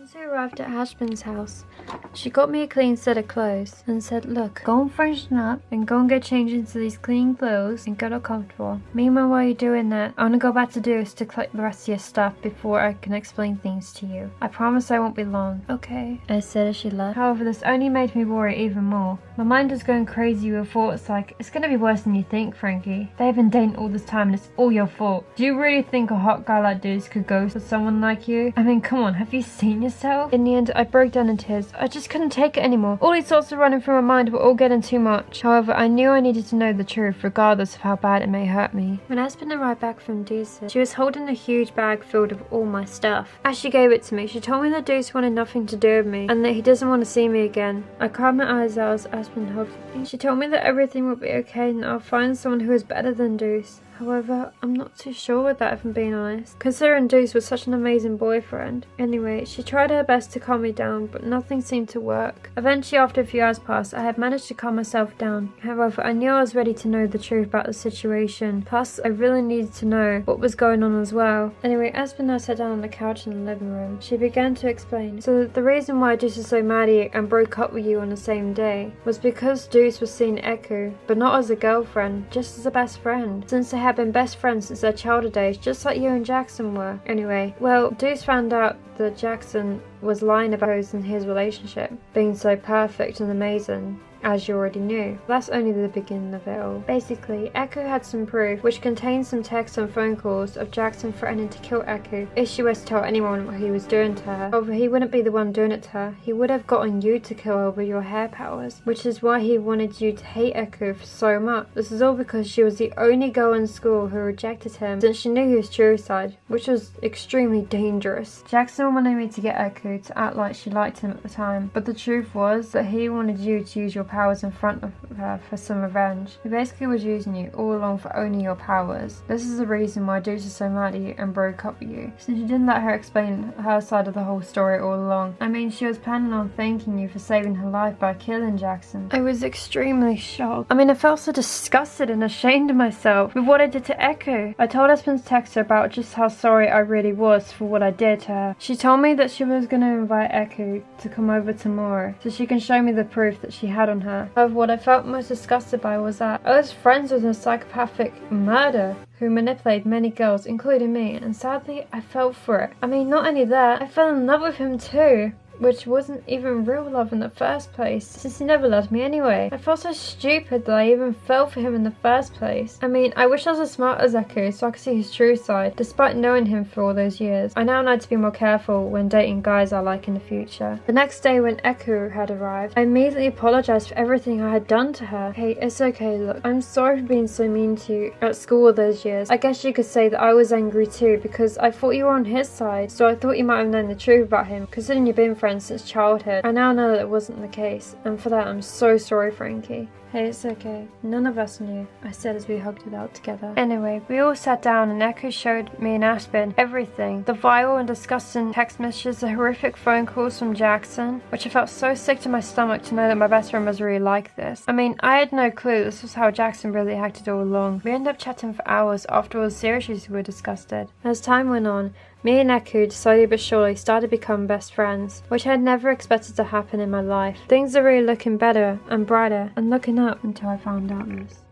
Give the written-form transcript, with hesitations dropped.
Once we arrived at Ashburn's house, she got me a clean set of clothes and said, look, go and freshen up and go and get changed into these clean clothes and get all comfortable. Meanwhile, while you're doing that, I want to go back to Deuce to collect the rest of your stuff before I can explain things to you. I promise I won't be long. Okay, I said as she left. However, this only made me worry even more. My mind was going crazy with thoughts like, it's gonna be worse than you think, Frankie. They've been dating all this time and it's all your fault. Do you really think a hot guy like Deuce could go for someone like you? I mean, come on, have you seen yourself? In the end, I broke down in tears. I just couldn't take it anymore. All these thoughts were running through my mind were all getting too much. However, I knew I needed to know the truth, regardless of how bad it may hurt me. When Aspen arrived back from Deuce, she was holding a huge bag filled with all my stuff. As she gave it to me, she told me that Deuce wanted nothing to do with me and that he doesn't want to see me again. I cried my eyes out as Aspen hugged me. She told me that everything would be okay and I'll find someone who is better than Deuce. However, I'm not too sure with that if I'm being honest, considering Deuce was such an amazing boyfriend. Anyway, she tried her best to calm me down, but nothing seemed to work. Eventually, after a few hours passed, I had managed to calm myself down. However, I knew I was ready to know the truth about the situation, plus I really needed to know what was going on as well. Anyway, Aspen and I sat down on the couch in the living room. She began to explain. So the reason why Deuce is so mad at you and broke up with you on the same day was because Deuce was seeing Echo, but not as a girlfriend, just as a best friend, since they had been best friends since their childhood days, just like you and Jackson were. Anyway, well, Deuce found out that Jackson was lying about Rose and his relationship being so perfect and amazing, as you already knew. That's only the beginning of it all. Basically, Echo had some proof, which contained some texts and phone calls of Jackson threatening to kill Echo if she was to tell anyone what he was doing to her. However, he wouldn't be the one doing it to her. He would have gotten you to kill her with your hair powers, which is why he wanted you to hate Echo for so much. This is all because she was the only girl in school who rejected him since she knew his true side, which was extremely dangerous. Jackson wanted me to get Echo to act like she liked him at the time, but the truth was that he wanted you to use your powers in front of her for some revenge. He basically was using you all along for only your powers. This is the reason why Deuce is so mad at you and broke up with you, since you didn't let her explain her side of the whole story all along. I mean, she was planning on thanking you for saving her life by killing Jackson. I was extremely shocked. I mean, I felt so disgusted and ashamed of myself with what I did to Echo. I told Aspen's texter about just how sorry I really was for what I did to her. She told me that she was going to invite Echo to come over tomorrow so she can show me the proof that she had on her. However, what I felt most disgusted by was that I was friends with a psychopathic murderer who manipulated many girls, including me, and sadly, I fell for it. I mean, not only that, I fell in love with him too, which wasn't even real love in the first place, since he never loved me anyway. I felt so stupid that I even fell for him in the first place. I mean, I wish I was as smart as Echo so I could see his true side, despite knowing him for all those years. I now know to be more careful when dating guys I like in the future. The next day when Echo had arrived, I immediately apologized for everything I had done to her. Hey, it's okay, look, I'm sorry for being so mean to you at school all those years. I guess you could say that I was angry too, because I thought you were on his side, so I thought you might have known the truth about him, considering you've been friends since childhood. I now know that it wasn't the case, and for that I'm so sorry, Frankie. Hey, it's okay. None of us knew, I said as we hugged it out together. Anyway, we all sat down and Echo showed me and Aspen everything. The vile and disgusting text messages, the horrific phone calls from Jackson, which I felt so sick to my stomach to know that my best friend was really like this. I mean, I had no clue this was how Jackson really acted all along. We ended up chatting for hours after all the serious issues were discussed. As time went on, me and Echo slowly but surely started to become best friends, which I had never expected to happen in my life. Things are really looking better and brighter and looking up until I found out this.